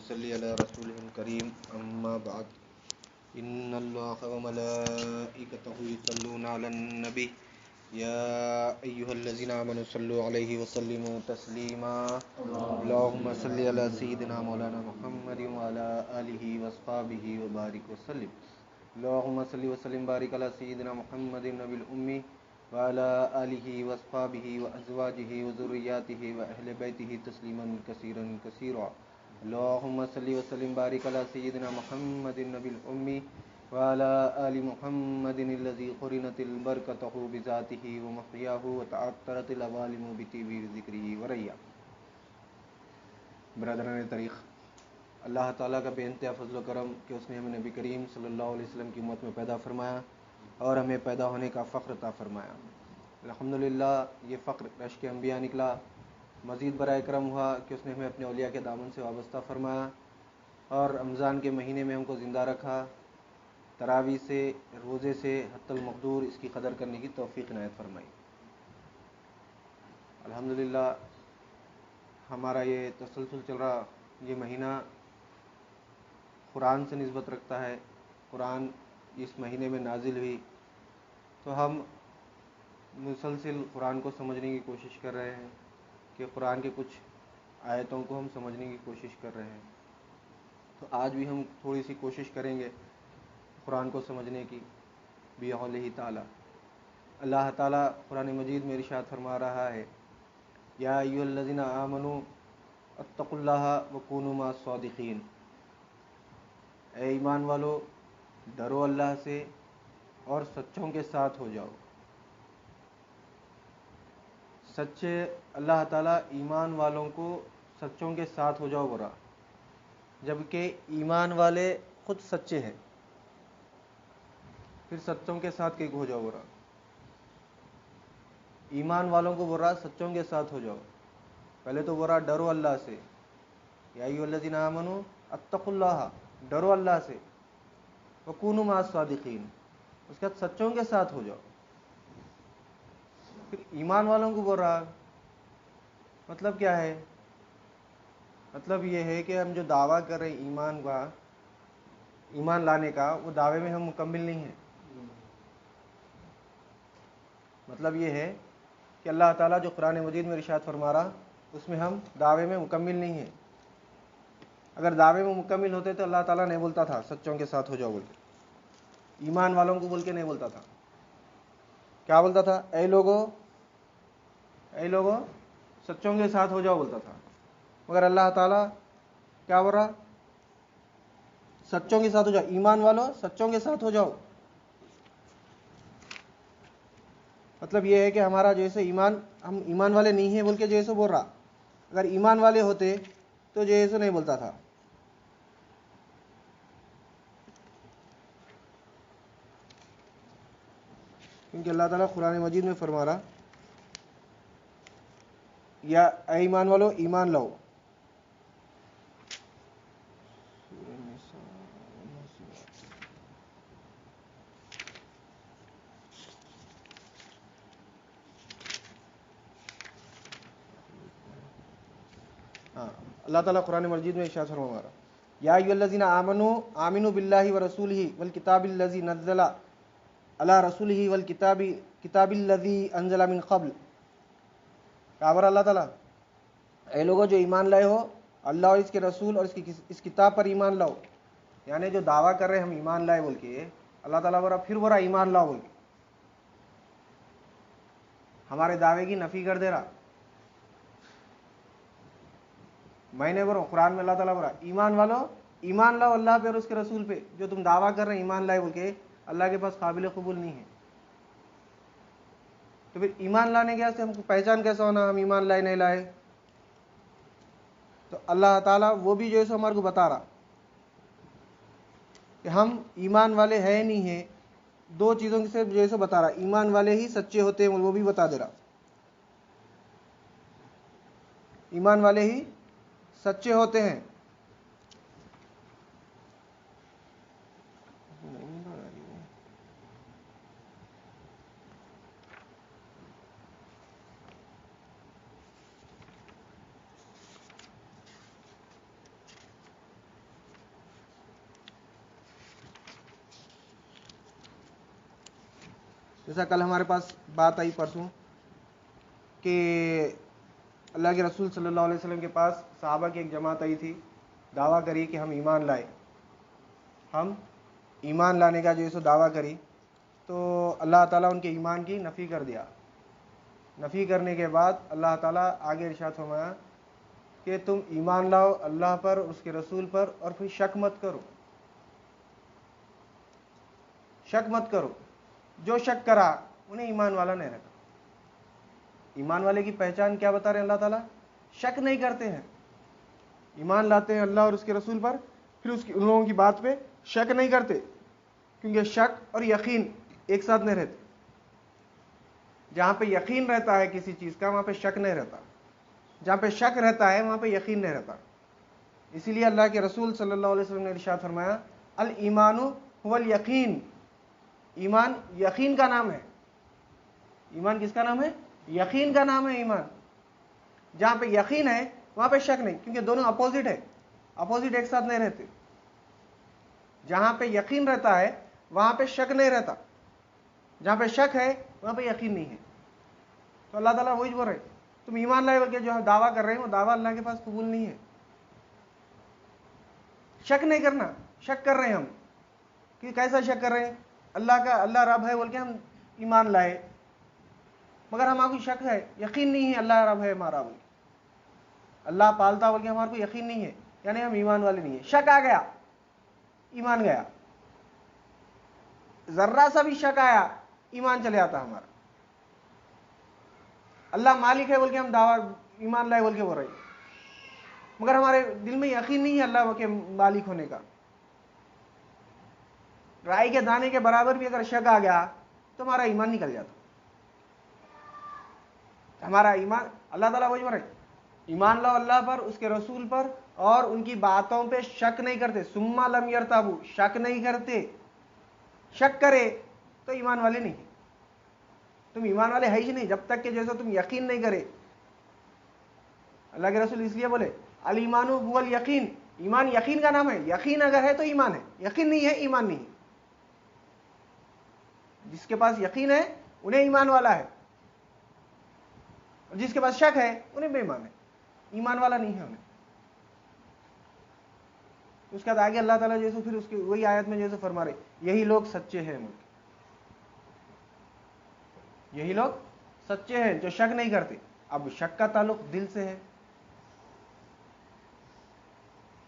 نصلي على رسوله الكريم أما بعد إن الله وملائكته يصلون على النبي يا أيها الذين آمنوا صلوا عليه وسلموا تسليما اللهم صل على سيدنا مولانا محمد وعلى آله وأصحابه وبارك وسلم اللهم صل وسلم بارك على سيدنا محمد النبي الأمي وعلى آله وأصحابه وأزواجه وذرياته وأهل بيته تسليما كثيرا كثيرا اللهم صل وسلم بارك على سيدنا محمد النبي الأمي وعلى آل محمد الذي قرنت البركته بذاته ومحياه وتعطرت العوالم بطيب ذكره وريا. برادران طریق، اللہ تعالیٰ کا بے انتہا فضل و کرم کہ اس نے ہمیں نبی کریم صلی اللہ علیہ وسلم کی امت میں پیدا فرمایا اور ہمیں پیدا ہونے کا فخر عطا فرمایا. الحمدللہ یہ فخر رشک انبیاء نکلا. مزید برائے کرم ہوا کہ اس نے ہمیں اپنے اولیاء کے دامن سے وابستہ فرمایا اور رمضان کے مہینے میں ہم کو زندہ رکھا. تراویح سے، روزے سے حتی المقدور اس کی قدر کرنے کی توفیق عنایت فرمائی. الحمدللہ ہمارا یہ تسلسل چل رہا، یہ مہینہ قرآن سے نسبت رکھتا ہے. قرآن اس مہینے میں نازل ہوئی تو ہم مسلسل قرآن کو سمجھنے کی کوشش کر رہے ہیں کہ قرآن کے کچھ آیتوں کو ہم سمجھنے کی کوشش کر رہے ہیں. تو آج بھی ہم تھوڑی سی کوشش کریں گے قرآن کو سمجھنے کی بِقَوْلِهِ تعالی. اللہ تعالیٰ قرآن مجید میں ارشاد فرما رہا ہے، یا ایھا الذین آمنوا اتقوا اللہ وکونوا مع الصادقین. اے ایمان والو، ڈرو اللہ سے اور سچوں کے ساتھ ہو جاؤ. سچے اللہ تعالیٰ ایمان والوں کو سچوں کے ساتھ ہو جاؤ برا، جبکہ ایمان والے خود سچے ہیں، پھر سچوں کے ساتھ کیوں ہو جاؤ برا؟ ایمان والوں کو برا، سچوں کے ساتھ ہو جاؤ. پہلے تو برا ڈرو اللہ سے، یا ایھا الذین آمنوا اتقوا اللہ، ڈرو اللہ سے، وکونوا مع الصادقین، اس کے بعد سچوں کے ساتھ ہو جاؤ. پھر ایمان والوں کو برا، مطلب کیا ہے؟ مطلب یہ ہے کہ ہم جو دعویٰ کر رہے ہیں ایمان کا، ایمان لانے کا، وہ دعوے میں ہم مکمل نہیں ہیں. مطلب یہ ہے کہ اللہ تعالیٰ جو قرآن مجید میں ارشاد فرما رہا اس میں ہم دعوے میں مکمل نہیں ہیں. اگر دعوے میں مکمل ہوتے تو اللہ تعالیٰ نہیں بولتا تھا سچوں کے ساتھ ہو جاؤ بول کے، ایمان والوں کو بول کے نہیں بولتا تھا. کیا بولتا تھا؟ اے لوگو سچوں کے ساتھ ہو جاؤ بولتا تھا. مگر اللہ تعالیٰ کیا بول رہا؟ سچوں کے ساتھ ہو جاؤ، ایمان والو سچوں کے ساتھ ہو جاؤ. مطلب یہ ہے کہ ہمارا جیسے ایمان، ہم ایمان والے نہیں ہیں بول کے جیسے بول رہا. اگر ایمان والے ہوتے تو جیسے نہیں بولتا تھا. کیونکہ اللہ تعالیٰ قرآن مجید میں فرما رہا، یا اے ایمان والو ایمان لاؤ. اللہ تعالیٰ قرآن مجید میں ارشاد فرما رہا، یا ایھا الذین آمنوا آمنوا باللہ ورسولہ والکتاب الذی نزل علی رسولہ والکتاب الذی انزل من قبل. کہا بر اللہ تعالیٰ، اے لوگوں جو ایمان لائے ہو، اللہ اور اس کے رسول اور اس کتاب پر ایمان لاؤ. یعنی جو دعویٰ کر رہے ہم ایمان لائے بول کے، اللہ تعالیٰ برا پھر برا ایمان لاؤ بول کے ہمارے دعوے کی نفی کر دے رہا. میں نے برو قرآن میں اللہ تعالیٰ برا ایمان والو ایمان لاؤ اللہ پہ اور اس کے رسول پہ. جو تم دعویٰ کر رہے ہیں ایمان لائے بول کے، اللہ کے پاس قابل قبول نہیں ہے. تو پھر ایمان لانے کے واسطے ہم کو پہچان کیسا ہونا ہم ایمان لائے نہیں لائے؟ تو اللہ تعالیٰ وہ بھی جو ہے سو ہمارے کو بتا رہا کہ ہم ایمان والے ہیں نہیں ہیں. دو چیزوں سے جو ہے سو بتا رہا، ایمان والے ہی سچے ہوتے ہیں وہ بھی بتا دے رہا. ایمان والے ہی سچے ہوتے ہیں. جیسا کل ہمارے پاس بات آئی پرسوں کہ اللہ کے رسول صلی اللہ علیہ وسلم کے پاس صحابہ کی ایک جماعت آئی تھی، دعویٰ کری کہ ہم ایمان لائے، ہم ایمان لانے کا جو ہے سو دعویٰ کری، تو اللہ تعالیٰ ان کے ایمان کی نفی کر دیا۔ نفی کرنے کے بعد اللہ تعالیٰ آگے ارشاد فرمایا کہ تم ایمان لاؤ اللہ پر، اس کے رسول پر، اور پھر شک مت کرو، شک مت کرو۔ جو شک کرا انہیں ایمان والا نہیں رکھا۔ ایمان والے کی پہچان کیا بتا رہے ہیں اللہ تعالیٰ؟ شک نہیں کرتے ہیں، ایمان لاتے ہیں اللہ اور اس کے رسول پر، پھر ان لوگوں کی بات پہ شک نہیں کرتے، کیونکہ شک اور یقین ایک ساتھ نہیں رہتے۔ جہاں پہ یقین رہتا ہے کسی چیز کا وہاں پہ شک نہیں رہتا، جہاں پہ شک رہتا ہے وہاں پہ یقین نہیں رہتا۔ اسی لیے اللہ کے رسول صلی اللہ علیہ وسلم نے ارشاد فرمایا الایمان هو الیقین، ایمان یقین کا نام ہے۔ ایمان کس کا نام ہے؟ یقین کا نام ہے ایمان۔ جہاں پہ یقین ہے وہاں پہ شک نہیں، کیونکہ دونوں اپوزٹ ہے، اپوزٹ ایک ساتھ نہیں رہتے۔ جہاں پہ یقین رہتا ہے وہاں پہ شک نہیں رہتا، جہاں پہ شک ہے وہاں پہ یقین نہیں ہے۔ تو اللہ تعالیٰ وہی بول رہے تم ایمان لائے بلکہ جو دعویٰ کر رہے ہیں وہ دعویٰ اللہ کے پاس قبول نہیں ہے۔ شک نہیں کرنا، شک کر رہے ہیں ہم، کہ کیسا شک کر رہے ہیں؟ اللہ رب ہے بول کے ہم ایمان لائے، مگر ہمارا کوئی شک ہے، یقین نہیں ہے اللہ رب ہے ہمارا بول کے، اللہ پالتا بول کے ہمارا کوئی یقین نہیں ہے، یعنی ہم ایمان والے نہیں ہیں۔ شک آ گیا، ایمان گیا۔ ذرہ سا بھی شک آیا ایمان چلے آتا ہمارا۔ اللہ مالک ہے بول کے ہم دعویٰ ایمان لائے بول کے بول رہے ہیں، مگر ہمارے دل میں یقین نہیں ہے اللہ کے مالک ہونے کا۔ رائی کے دانے کے برابر بھی اگر شک آ گیا تو ہمارا ایمان نکل جاتا۔ ہمارا ایمان اللہ تعالیٰ وہی بول رہے ایمان لاؤ اللہ پر، اس کے رسول پر، اور ان کی باتوں پہ شک نہیں کرتے۔ ثم لم یرتابوا، شک نہیں کرتے۔ شک کرے تو ایمان والے نہیں، تم ایمان والے ہے ہی نہیں جب تک کہ جیسا تم یقین نہیں کرے۔ اللہ کے رسول اس لیے بولے الایمان هو الیقین، ایمان یقین کا نام ہے۔ یقین اگر ہے تو ایمان ہے، یقین نہیں ہے ایمان نہیں ہے۔ جس کے پاس یقین ہے انہیں ایمان والا ہے، اور جس کے پاس شک ہے انہیں بے ایمان ہے، ایمان والا نہیں ہے انہیں۔ اس کے بعد آگے اللہ تعالیٰ جیسے پھر اس کی وہی آیت میں جیسے فرما رہے یہی لوگ سچے ہیں، یہی لوگ سچے ہیں جو شک نہیں کرتے۔ اب شک کا تعلق دل سے ہے،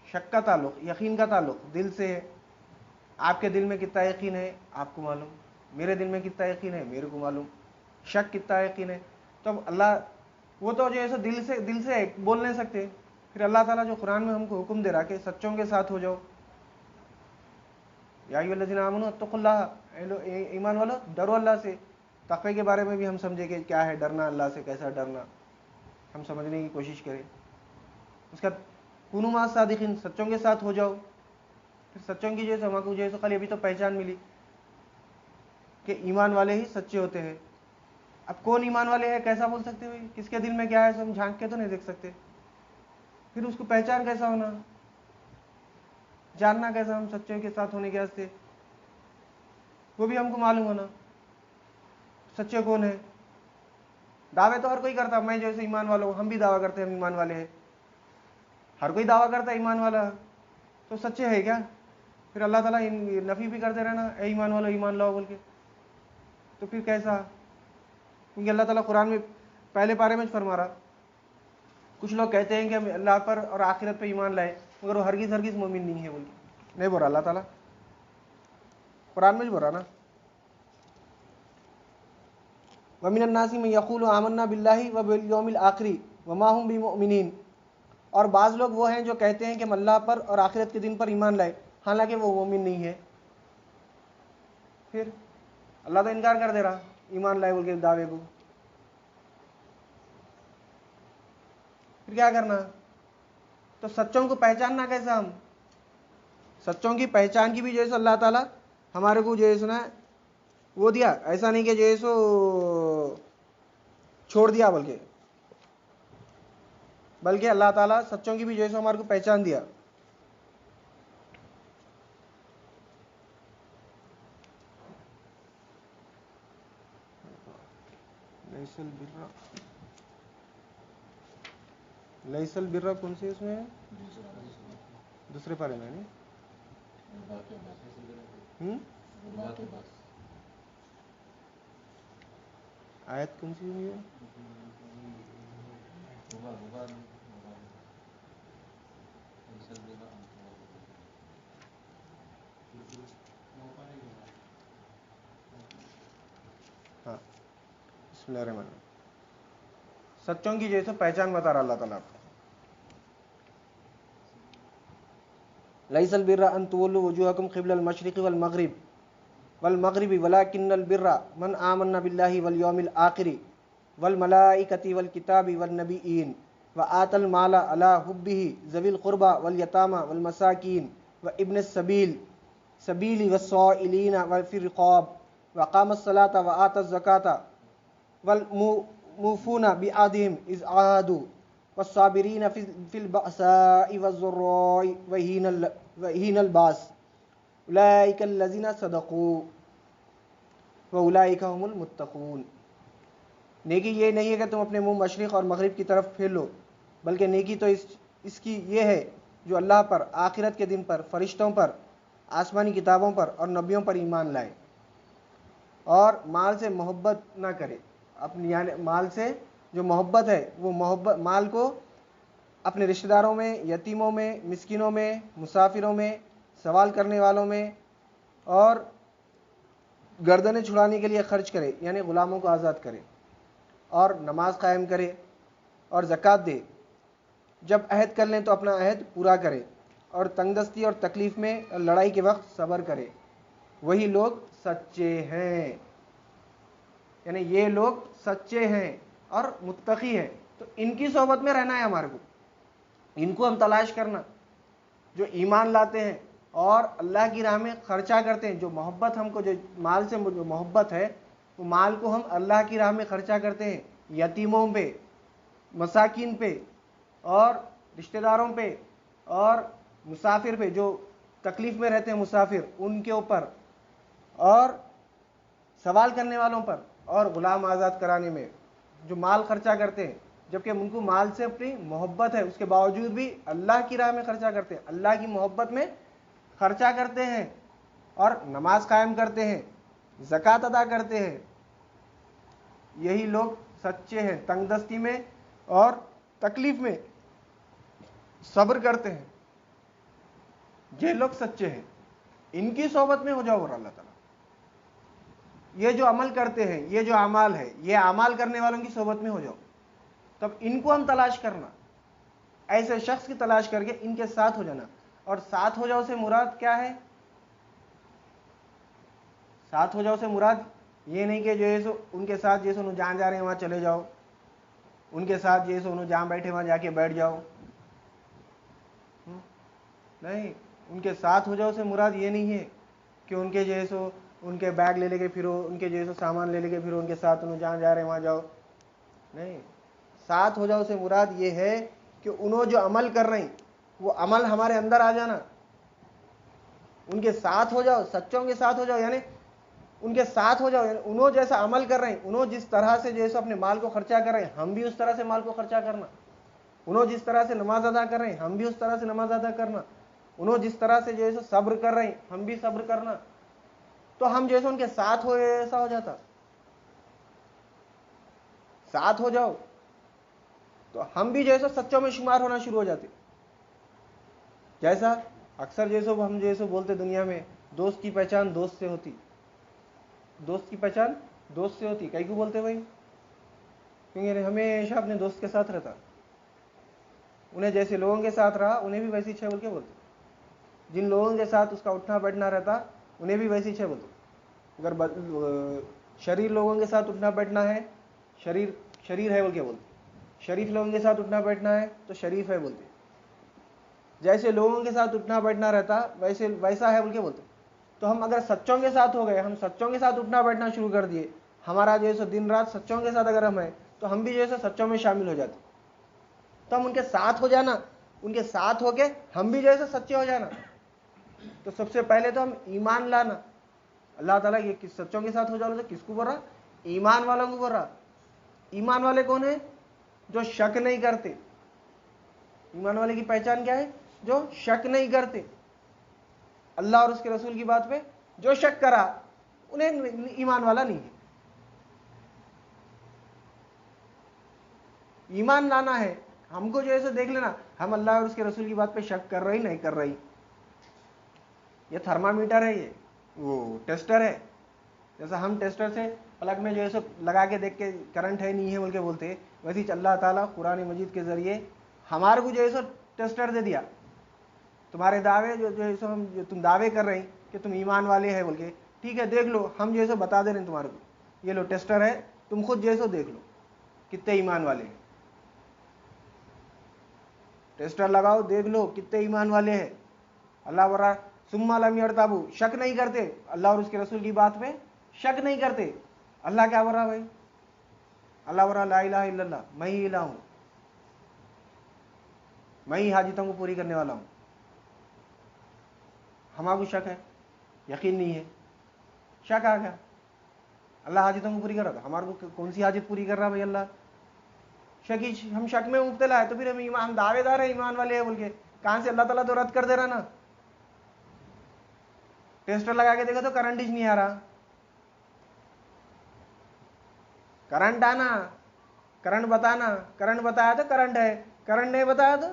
شک کا تعلق، یقین کا تعلق دل سے ہے۔ آپ کے دل میں کتنا یقین ہے آپ کو معلوم، میرے دل میں کتنا یقین ہے میرے کو معلوم، شک کتنا یقین ہے۔ تو اللہ وہ تو جو ہے دل سے بول نہیں سکتے، پھر اللہ تعالیٰ جو قرآن میں ہم کو حکم دے رہا کہ سچوں کے ساتھ ہو جاؤ، یا ایھا الذین آمنوا اتقوا اللہ، ایمان والو ڈرو اللہ سے۔ تقوی کے بارے میں بھی ہم سمجھے کہ کیا ہے ڈرنا اللہ سے، کیسا ڈرنا، ہم سمجھنے کی کوشش کریں۔ اس کا کونوا مع الصادقین، سچوں کے ساتھ ہو جاؤ۔ پھر سچوں کی جیسے ہم کو جیسے خالی ابھی تو پہچان ملی کہ ایمان والے ہی سچے ہوتے ہیں۔ اب کون ایمان والے ہیں کیسا بول سکتے ہوئے؟ کس کے دل میں کیا ہے ہم جھانک کے تو نہیں دیکھ سکتے، پھر اس کو پہچان کیسا ہونا، جاننا کیسا ہم سچوں کے ساتھ ہونے کے واسطے، وہ بھی ہم کو معلوم ہونا سچے کون ہیں۔ دعوے تو ہر کوئی کرتا، میں جیسے ایمان والا ہوں، ہم بھی دعویٰ کرتے ہیں ہم ایمان والے ہیں، ہر کوئی دعویٰ کرتا ہے ایمان والا، تو سچے ہے کیا؟ پھر اللہ تعالیٰ نفی بھی کرتے رہنا اے ایمان والو ایمان لاؤ بول کے، تو پھر کیسا؟ کیونکہ اللہ تعالیٰ قرآن میں پہلے پارے میں فرما رہا کچھ لوگ کہتے ہیں کہ ہم اللہ پر اور آخرت پہ ایمان لائے، مگر وہ ہرگز مومن نہیں ہے بول کے نہیں بول رہا اللہ تعالیٰ، قرآن میں بول رہا نا وَمِنَ النَّاسِ مَن يَقُولُ آمَنَّا بِاللَّهِ وَبِالْيَوْمِ الْآخِرِ وَمَا هُمْ بِمُؤْمِنِينَ، اور بعض لوگ وہ ہیں جو کہتے ہیں کہ ہم اللہ پر اور آخرت کے دن پر ایمان لائے، حالانکہ وہ مومن نہیں ہے۔ پھر اللہ تو انکار کر دے رہا ایمان لائے بول کے دعوے کو، پھر کیا کرنا؟ تو سچوں کو پہچاننا کیسا؟ ہم سچوں کی پہچان کی بھی جو ہے اللہ تعالیٰ ہمارے کو جو ہے سنا وہ دیا، ایسا نہیں کہ جو ہے سو چھوڑ دیا بلکہ اللہ تعالیٰ سچوں کی بھی جو ہے سو ہمارے کو پہچان دیا۔ لیسل برا، لیسل برا کون سی اس میں ہے؟ دوسرے پارے میں نہیں؟ آیت کون سی ہوئی ہے؟ ہاں، بسم اللہ الرحمن الرحیم. سچوں کی جیسے پہچان بتا رہا اللہ تعالیٰ کو. لیس البر ان تولوا وجوهکم قبل المشرق والمغرب ولكن البر من آمن بالله واليوم الآخر والملائكة والكتاب والنبيين وآتى المال على حبه ذوي القربى واليتامى والمساكين وابن السبيل والسائلين وفي الرقاب وأقام الصلاة وآتى الزكاة والموفون بعهدهم إذ عاهدوا والصابرين في البأساء والضراء وحين الباس اولئک الذین صدقوا واولئک هم المتقون. نیکی یہ نہیں ہے کہ تم اپنے منہ مشرق اور مغرب کی طرف پھیر لو، بلکہ نیکی تو اس کی یہ ہے جو اللہ پر، آخرت کے دن پر، فرشتوں پر، آسمانی کتابوں پر اور نبیوں پر ایمان لائے، اور مال سے محبت نہ کرے. اپنی یعنی مال سے جو محبت ہے وہ محبت مال کو اپنے رشتہ داروں میں، یتیموں میں، مسکینوں میں، مسافروں میں، سوال کرنے والوں میں اور گردنیں چھڑانے کے لیے خرچ کرے، یعنی غلاموں کو آزاد کرے، اور نماز قائم کرے اور زکوٰۃ دے. جب عہد کر لیں تو اپنا عہد پورا کرے، اور تنگ دستی اور تکلیف میں اور لڑائی کے وقت صبر کرے. وہی لوگ سچے ہیں، یعنی یہ لوگ سچے ہیں اور متقی ہیں. تو ان کی صحبت میں رہنا ہے ہمارے کو، ان کو ہم تلاش کرنا جو ایمان لاتے ہیں اور اللہ کی راہ میں خرچہ کرتے ہیں. جو محبت ہم کو، جو مال سے جو محبت ہے، وہ مال کو ہم اللہ کی راہ میں خرچہ کرتے ہیں، یتیموں پہ، مساکین پہ اور رشتہ داروں پہ اور مسافر پہ، جو تکلیف میں رہتے ہیں مسافر، ان کے اوپر، اور سوال کرنے والوں پر، اور غلام آزاد کرانے میں جو مال خرچہ کرتے ہیں. جبکہ ان کو مال سے اپنی محبت ہے، اس کے باوجود بھی اللہ کی راہ میں خرچہ کرتے ہیں، اللہ کی محبت میں خرچہ کرتے ہیں، اور نماز قائم کرتے ہیں، زکوٰۃ ادا کرتے ہیں. یہی لوگ سچے ہیں. تنگ دستی میں اور تکلیف میں صبر کرتے ہیں، یہ لوگ سچے ہیں. ان کی صحبت میں ہو جاؤ. اور اللہ تعالیٰ یہ جو عمل کرتے ہیں، یہ جو اعمال ہے، یہ اعمال کرنے والوں کی صحبت میں ہو جاؤ. تب ان کو ہم تلاش کرنا، ایسے شخص کی تلاش کر کے ان کے ساتھ ہو جانا. اور ساتھ ہو جاؤ سے مراد کیا ہے؟ ساتھ ہو جاؤ سے مراد یہ نہیں کہ جو ہے سو ان کے ساتھ جیسے انہوں جہاں جا رہے ہیں وہاں چلے جاؤ، ان کے ساتھ جیسے انہوں جہاں بیٹھے وہاں جا کے بیٹھ جاؤ. نہیں، ان کے ساتھ ہو جاؤ سے مراد یہ نہیں ہے کہ ان کے جیسو ان کے بیگ لے کے پھرو، ان کے جیسے سامان لے کے پھرو، ان کے ساتھ انہوں جہاں جا رہے ہیں وہاں جاؤ. نہیں، ساتھ ہو جاؤ سے مراد یہ ہے کہ انہوں جو عمل کر رہے ہیں وہ عمل ہمارے اندر آ جانا. ان کے ساتھ ہو جاؤ، سچوں کے ساتھ ہو جاؤ، یعنی ان کے ساتھ ہو جاؤ، یعنی انہوں جیسا عمل کر رہے ہیں، انہوں جس طرح سے جیسے اپنے مال کو خرچہ کر رہے ہیں، ہم بھی اس طرح سے مال کو خرچہ کرنا. انہوں جس طرح سے نماز ادا کر رہے ہیں، ہم بھی اس طرح سے نماز ادا کرنا. انہوں جس طرح سے جیسے صبر کر رہے ہیں، ہم بھی صبر کرنا. تو ہم جیسے ان کے ساتھ ہوئے ایسا ہو جاتا. ساتھ ہو جاؤ تو ہم بھی جیسے سچوں میں شمار ہونا شروع ہو جاتے. جیسا اکثر جیسے ہم جیسے بولتے دنیا میں، دوست کی پہچان دوست سے ہوتی. دوست کی پہچان دوست سے ہوتی. کئی کو بولتے بھائی؟ کیونکہ ہمیشہ اپنے دوست کے ساتھ رہتا. انہیں جیسے لوگوں کے ساتھ رہا انہیں بھی ویسی چھ بول کے بولتے. جن لوگوں کے ساتھ اس کا اٹھنا بیٹھنا رہتا انہیں بھی ویسی چھ بولتے. اگر شریر لوگوں کے ساتھ اٹھنا بیٹھنا ہے، شریر ہے بول کے بولتے. شریف لوگوں کے ساتھ اٹھنا بیٹھنا ہے تو شریف ہے بولتے. جیسے لوگوں کے ساتھ اٹھنا بیٹھنا رہتا ویسا ہے بول کے بولتے. تو ہم اگر سچوں کے ساتھ ہو گئے، ہم سچوں کے ساتھ اٹھنا بیٹھنا شروع کر دیے، ہمارا جیسے دن رات سچوں کے ساتھ اگر ہم ہیں تو ہم بھی جیسے سچوں میں شامل ہو جاتے. تو ہم ان کے ساتھ ہو جانا، ان کے ساتھ ہو کے ہم بھی جیسے سچے ہو جانا. تو سب سے پہلے تو ہم ایمان لانا. اللہ تعالیٰ یہ سچوں کے ساتھ ہو جاؤ تو کس کو بول رہا؟ ایمان والوں کو بول رہا. ایمان والے کون ہیں؟ جو شک نہیں کرتے. ایمان والے کی پہچان کیا ہے؟ جو شک نہیں کرتے. اللہ اور اس کے رسول کی بات پہ جو شک کرا انہیں ایمان والا نہیں ہے. ایمان لانا ہے. ہم کو جو ہے دیکھ لینا ہم اللہ اور اس کے رسول کی بات پہ شک کر رہی نہیں کر رہی. یہ تھرمامیٹر ہے, یہ وہ ٹیسٹر ہے. جیسا ہم ٹیسٹر سے پلگ میں جو ہے لگا کے دیکھ کے کرنٹ ہے نہیں ہے بول کے بولتے, ویسے ہی اللہ تعالیٰ قرآن مجید کے ذریعے ہمارے کو جو ہے ٹیسٹر دے دیا. تمہارے دعوے جو تم دعوے کر رہے ہیں کہ تم ایمان والے ہیں بول کے, ٹھیک ہے دیکھ لو, ہم جو ہے بتا دے رہے ہیں تمہارے کو, یہ لو ٹیسٹر ہے, تم خود جو ہے دیکھ لو کتنے ایمان والے ہیں. ٹیسٹر لگاؤ دیکھ لو کتنے ایمان والے ہیں. اللہ برا ثم لم یرتابوا, شک نہیں کرتے اللہ اور اس کے رسول کی بات پہ شک نہیں کرتے. اللہ کیا بول رہا بھائی؟ اللہ بول رہا لا الہ الا اللہ, میں ہی الہ ہوں, میں ہی حاجتوں کو پوری کرنے والا ہوں. ہمارا کو شک ہے, یقین نہیں ہے, شک آ گیا. اللہ حاجتوں کو پوری کر رہا تھا, ہمارے کو کون سی حاجت پوری کر رہا بھائی اللہ؟ شکی, ہم شک میں مبتلا ہے تو پھر ہم دعوے دار ہیں ایمان والے ہیں بول کے, کہاں سے اللہ تعالیٰ تو رد کر دے رہا نا. ٹیسٹر لگا کے دیکھا تو کرنٹ ہی نہیں آ رہا. کرنٹ آنا, کرنٹ بتانا, کرنٹ بتایا تو کرنٹ ہے, کرنٹ نہیں بتایا تو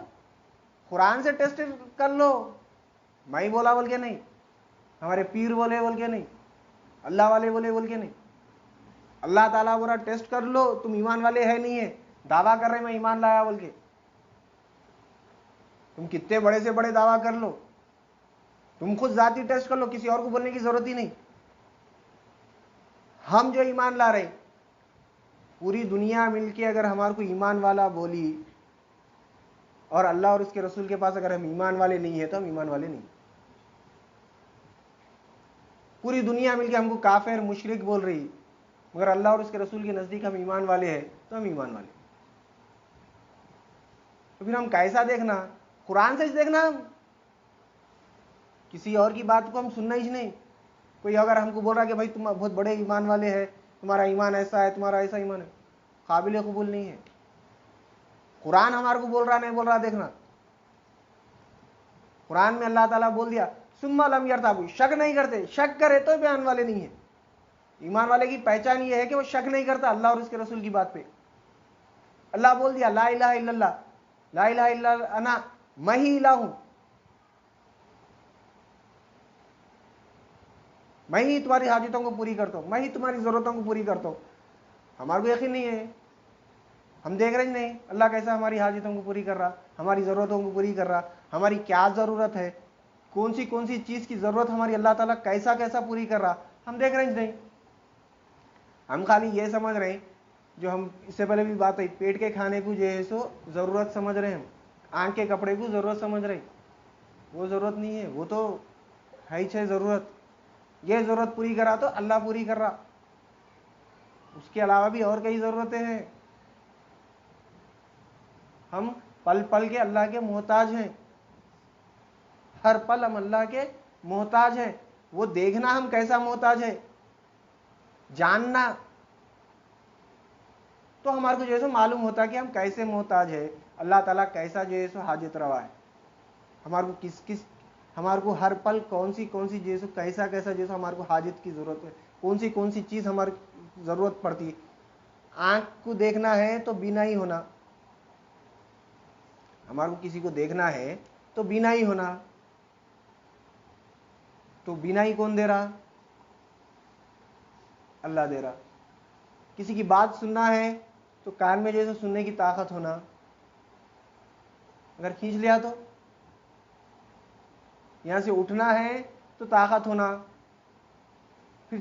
قرآن سے ٹیسٹ کر لو. میں بولا بول کے نہیں, ہمارے پیر بولے بول کے نہیں, اللہ والے بولے بول کے نہیں. اللہ تعالیٰ بولا ٹیسٹ کر لو, تم ایمان والے ہے نہیں ہے, دعویٰ کر رہے میں ایمان لایا بول کے. تم کتنے بڑے سے بڑے دعویٰ کر لو, تم خود ذاتی ٹیسٹ کر لو, کسی اور کو بولنے کی ضرورت ہی نہیں. ہم جو ایمان لا رہے, پوری دنیا مل کے اگر ہمارے کو ایمان والا بولی اور اللہ اور اس کے رسول کے پاس اگر ہم ایمان والے نہیں ہیں تو ہم ایمان والے نہیں. پوری دنیا مل کے ہم کو کافر مشرک بول رہی, مگر اللہ اور اس کے رسول کے نزدیک ہم ایمان والے ہیں تو ہم ایمان والے. تو پھر ہم کیسا دیکھنا؟ قرآن سے دیکھنا. ہم کسی اور کی بات کو ہم سننا ہی نہیں. کوئی اگر ہم کو بول رہا کہ بھائی تم بہت بڑے ایمان والے ہیں, تمہارا ایمان ایسا ہے, تمہارا ایسا ایمان ہے, قابل قبول نہیں ہے. قرآن ہمارے کو بول رہا نہیں بول رہا دیکھنا. قرآن میں اللہ تعالیٰ بول دیا ثم لم یرتابوا, شک نہیں کرتے. شک کرے تو ایمان والے نہیں ہے. ایمان والے کی پہچان یہ ہے کہ وہ شک نہیں کرتا اللہ اور اس کے رسول کی بات پہ. اللہ بول دیا لا الہ الا اللہ, لا الہ الا انا, میں ہی الہ ہوں, میں ہی تمہاری حاجتوں کو پوری کرتا ہوں, میں ہی تمہاری ضرورتوں کو پوری کرتا ہوں. ہمارے کو یقین نہیں ہے, ہم دیکھ رہے نہیں اللہ کیسا ہماری حاجتوں کو پوری کر رہا, ہماری ضرورتوں کو پوری کر رہا. ہماری کیا ضرورت ہے, کون سی چیز کی ضرورت ہماری اللہ تعالیٰ کیسا کیسا پوری کر رہا, ہم دیکھ رہے نہیں. ہم خالی یہ سمجھ رہے ہیں, جو ہم اس سے پہلے بھی بات ہے, پیٹ کے کھانے کو جو ہے سو ضرورت سمجھ رہے ہیں, ہم آنکھ کے کپڑے کو ضرورت سمجھ رہے ہیں. وہ ضرورت نہیں ہے, وہ تو ہے ہی ضرورت. یہ ضرورت پوری کرا تو اللہ پوری کر رہا, اس کے علاوہ بھی اور کئی ضرورتیں ہیں. ہم پل پل کے اللہ کے محتاج ہیں, ہر پل ہم اللہ کے محتاج ہیں. وہ دیکھنا ہم کیسا محتاج ہے, جاننا تو ہمارے کو جو ہے سو معلوم ہوتا کہ ہم کیسے محتاج ہے, اللہ تعالیٰ کیسا جو ہے سو حاجت روا ہے. ہمارے کو ہمارے کو ہر پل کون سی جو ہے سو کیسا جو ہے سو ہمارے کو حاجت کی ضرورت ہے, کون سی چیز ہماری ضرورت پڑتی ہے. آنکھ کو دیکھنا ہے تو بینا ہی ہونا, ہمارے کو کسی کو دیکھنا ہے تو بینا ہی ہونا. تو بینا ہی کون دے رہا؟ اللہ دے رہا. کسی کی بات سننا ہے تو کان میں جیسے سننے کی طاقت ہونا, اگر کھینچ لیا تو یہاں سے اٹھنا ہے تو طاقت ہونا, پھر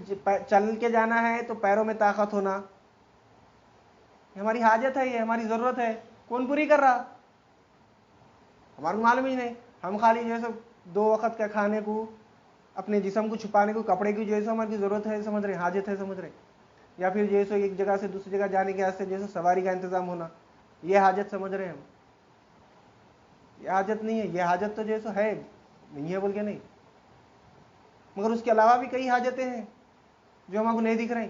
چل کے جانا ہے تو پیروں میں طاقت ہونا. ہماری حاجت ہے, یہ ہماری ضرورت ہے, کون پوری کر رہا؟ ہمارے کو معلوم ہی نہیں. ہم خالی جو ہے سب 2 وقت کا کھانے کو, اپنے جسم کو چھپانے کو, کپڑے کی جو ہے ہماری ضرورت ہے سمجھ رہے, حاجت ہے سمجھ رہے, یا پھر جو ہے ایک جگہ سے دوسری جگہ جانے کے واسطے جو ہے سواری کا انتظام ہونا, یہ حاجت سمجھ رہے ہیں ہم. یہ حاجت نہیں ہے, یہ حاجت تو جو ہے نہیں ہے بول کے نہیں, مگر اس کے علاوہ بھی کئی حاجتیں ہیں جو ہم کو نہیں دکھ رہی.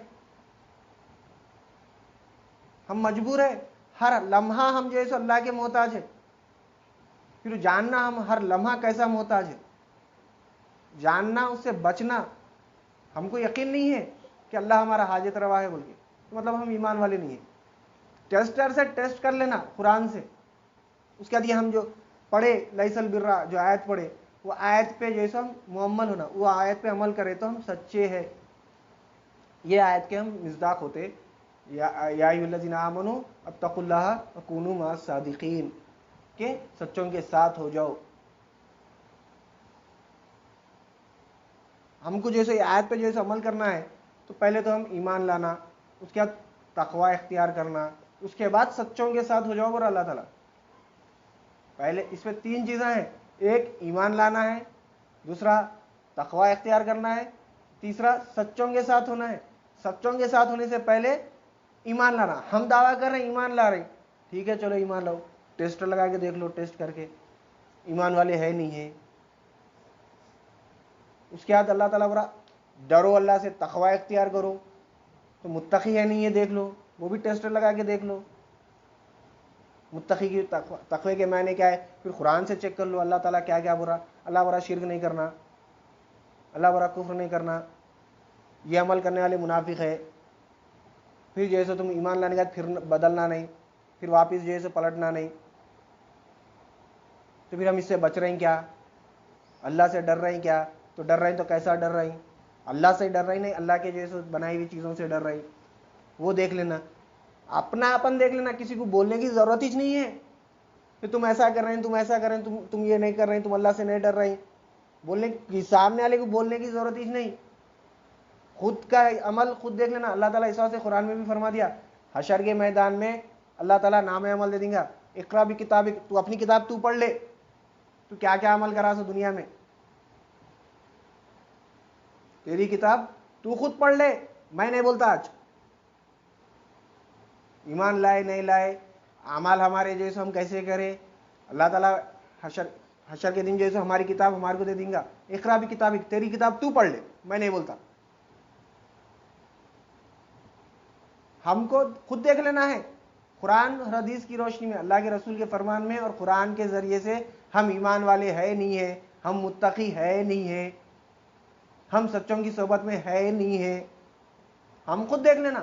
ہم مجبور ہیں، ہر لمحہ ہم جو ہے سو اللہ کے محتاج ہے. پھر جاننا ہم ہر لمحہ کیسا محتاج ہے، جاننا، اس سے بچنا. ہم کو یقین نہیں ہے کہ اللہ ہمارا حاجت روا ہے بول کے، تو مطلب ہم ایمان والے نہیں ہیں. ٹیسٹر سے ٹیسٹ کر لینا قرآن سے. اس کے بعد یہ ہم جو پڑھے لیس البر، جو آیت پڑھے، وہ آیت پہ جیسے ہم معمل ہونا، وہ آیت پہ عمل کرے تو ہم سچے ہیں. یہ آیت کے ہم مصداق ہوتے. یا ایھا الذین آمنوا اتقوا اللہ وکونوا مع الصادقین، کہ سچوں کے ساتھ ہو جاؤ. ہم کو جیسے آیت پہ جیسے عمل کرنا ہے تو پہلے تو ہم ایمان لانا، اس کے بعد تقوی اختیار کرنا، اس کے بعد سچوں کے ساتھ ہو جاؤ اور اللہ تعالیٰ. پہلے اس میں 3 چیزیں ہیں، ایک ایمان لانا ہے، دوسرا تقوی اختیار کرنا ہے، تیسرا سچوں کے ساتھ ہونا ہے. سچوں کے ساتھ ہونے سے پہلے ایمان لانا. ہم دعویٰ کر رہے ہیں ایمان لا رہے ہیں، ٹھیک ہے چلو ایمان لاؤ، ٹیسٹ لگا کے دیکھ لو، ٹیسٹ کر کے ایمان والے ہے نہیں ہے. اس کے بعد اللہ تعالیٰ برا ڈرو اللہ سے، تقوی اختیار کرو، تو متقی ہے نہیں ہے دیکھ لو، وہ بھی ٹیسٹ لگا کے دیکھ لو. متقی کی تقوی کے معنی کیا ہے، پھر قرآن سے چیک کر لو اللہ تعالیٰ کیا کیا برا. اللہ برا شرک نہیں کرنا، اللہ برا کفر نہیں کرنا، یہ عمل کرنے والے منافق ہے. پھر جیسے تم ایمان لانے کے بعد پھر بدلنا نہیں، پھر واپس جیسے پلٹنا نہیں. تو پھر ہم اس سے بچ رہے ہیں کیا، اللہ سے ڈر رہے ہیں کیا. تو ڈر رہے ہیں تو کیسا ڈر رہے ہیں، اللہ سے ڈر رہے نہیں، اللہ کے جیسے بنائی ہوئی چیزوں سے ڈر رہے ہیں. وہ دیکھ لینا، اپنا اپن دیکھ لینا. کسی کو بولنے کی ضرورت ہی نہیں ہے کہ تم ایسا کر رہے ہیں، تم ایسا کر رہے ہیں، تم یہ نہیں کر رہے ہیں، تم اللہ سے نہیں ڈر رہے ہیں. بولنے کی سامنے والے کو بولنے کی ضرورت ہی نہیں، خود کا عمل خود دیکھ لینا. اللہ تعالیٰ اس واسطے قرآن میں بھی فرما دیا، حشر کے میدان میں اللہ تعالیٰ نام عمل دے دیں گا. اقرا بھی کتابک، تو اپنی کتاب تو پڑھ لے، تو کیا کیا عمل کرا سو دنیا میں، تیری کتاب تو خود پڑھ لے. میں نہیں بولتا آج ایمان لائے نہیں لائے، اعمال ہمارے جیسے ہم کیسے کریں. اللہ تعالیٰ حشر کے دن جیسے ہماری کتاب ہمارے کو دے دیں گا. اقرا بھی کتابک، تیری کتاب تو پڑھ لے، میں نہیں بولتا. ہم کو خود دیکھ لینا ہے قرآن اور حدیث کی روشنی میں، اللہ کے رسول کے فرمان میں اور قرآن کے ذریعے سے، ہم ایمان والے ہے نہیں ہے، ہم متقی ہے نہیں ہے، ہم سچوں کی صحبت میں ہے نہیں ہے. ہم خود دیکھ لینا،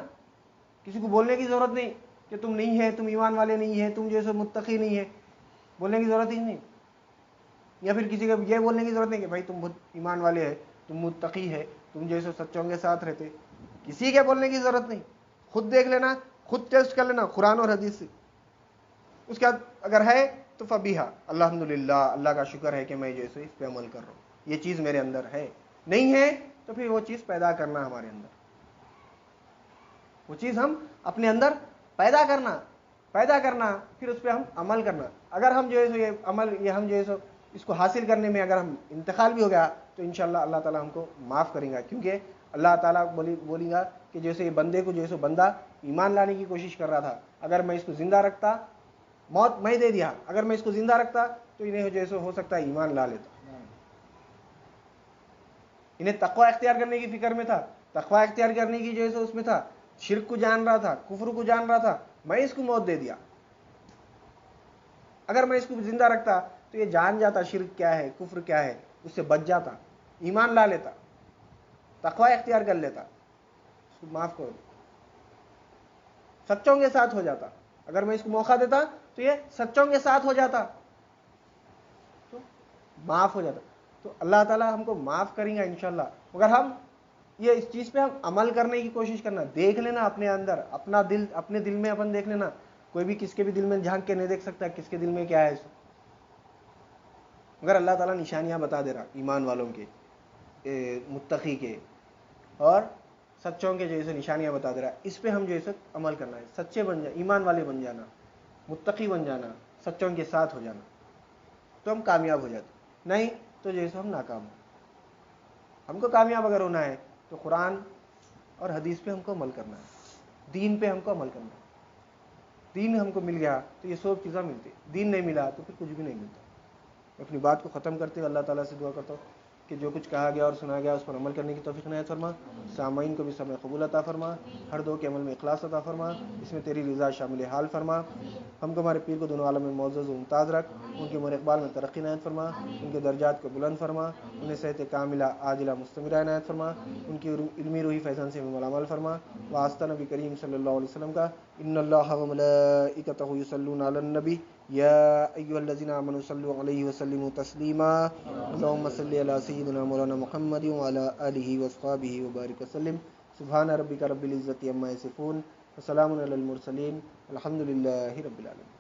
کسی کو بولنے کی ضرورت نہیں کہ تم نہیں ہے، تم ایمان والے نہیں ہے، تم جیسے متقی نہیں ہے، بولنے کی ضرورت ہی نہیں. یا پھر کسی کو یہ بولنے کی ضرورت نہیں کہ بھائی تم ایمان والے ہے، تم متقی ہے، تم جیسے سچوں کے ساتھ رہتے. کسی کے بولنے کی ضرورت نہیں، خود دیکھ لینا، خود ٹیسٹ کر لینا قرآن اور حدیث سے. اس کے بعد اگر ہے تو فبیہا، الحمدللہ، اللہ کا شکر ہے کہ میں جیسے اس پہ عمل کر رہا ہوں، یہ چیز میرے اندر ہے. نہیں ہے تو پھر وہ چیز پیدا کرنا ہمارے اندر، وہ چیز ہم اپنے اندر پیدا کرنا، پھر اس پہ ہم عمل کرنا. اگر ہم جو ہے یہ عمل، یہ ہم جو ہے اس کو حاصل کرنے میں اگر ہم انتقال بھی ہو گیا تو انشاءاللہ اللہ تعالیٰ ہم کو معاف کریں گا. کیونکہ اللہ تعالیٰ بولیں گا کہ جیسے یہ بندے کو، جیسے بندہ ایمان لانے کی کوشش کر رہا تھا، اگر میں اس کو زندہ رکھتا، موت میں دے دیا، اگر میں اس کو زندہ رکھتا تو انہیں جیسے ہو سکتا ہے ایمان لا لیتا. انہیں تقوی اختیار کرنے کی فکر میں تھا، تقوی اختیار کرنے کی جیسے اس میں تھا، شرک کو جان رہا تھا، کفر کو جان رہا تھا، میں اس کو موت دے دیا. اگر میں اس کو زندہ رکھتا تو یہ جان جاتا شرک کیا ہے، کفر کیا ہے، اس سے بچ جاتا، ایمان لا لیتا، تقوی اختیار کر لیتا، اس کو معاف کرو، سچوں کے ساتھ ہو جاتا. اگر میں اس کو موقع دیتا تو یہ سچوں کے ساتھ ہو جاتا، تو معاف ہو جاتا. تو اللہ تعالیٰ ہم کو معاف کریں گا انشاءاللہ، مگر ہم یہ اس چیز پہ ہم عمل کرنے کی کوشش کرنا. دیکھ لینا اپنے اندر، اپنا دل، اپنے دل میں اپن دیکھ لینا. کوئی بھی کس کے بھی دل میں جھانک کے نہیں دیکھ سکتا کس کے دل میں کیا ہے. مگر اللہ تعالیٰ نشانیاں بتا دے رہا ایمان والوں کے، متقی کے اور سچوں کے جیسے نشانیاں بتا دے رہا. اس پہ ہم جیسے عمل کرنا ہے، سچے بن جانا، ایمان والے بن جانا، متقی بن جانا، سچوں کے ساتھ ہو جانا، تو ہم کامیاب ہو جاتے. نہیں تو جیسے ہم ناکام ہو. ہم کو کامیاب اگر ہونا ہے تو قرآن اور حدیث پہ ہم کو عمل کرنا ہے، دین پہ ہم کو عمل کرنا ہے. دین ہم کو مل گیا تو یہ سب چیزیں ملتی، دین نہیں ملا تو پھر کچھ بھی نہیں ملتا. اپنی بات کو ختم کرتے ہوئے اللہ تعالیٰ سے دعا کرتا ہوں کہ جو کچھ کہا گیا اور سنا گیا اس پر عمل کرنے کی توفیق عنایت فرما. سامعین کو بھی سمع قبول عطا فرما. ہر دو کے عمل میں اخلاص عطا فرما. اس میں تیری رضا شامل حال فرما. ہم کو ہمارے پیر کو دونوں عالم میں معزز و ممتاز رکھ. ان کے عمر اقبال میں ترقی عنایت فرما. ان کے درجات کو بلند فرما. انہیں صحت کاملہ عاجلہ مستمرہ عنایت فرما. ان کی علمی روحی فیضان سے ہمیں عمل فرما. واسطہ نبی کریم صلی اللہ علیہ وسلم کا ان اللہ و ملائکتہ یصلون علی النبی یا ایھا الذین آمنوا صلوا علیہ وسلموا تسلیما. اللهم صل علی سیدنا مولانا محمد وعلی آلہ واصحابہ وبارک وسلم. سبحان ربک رب العزۃ عما یصفون وسلام علی المرسلین الحمد للہ رب العالمین.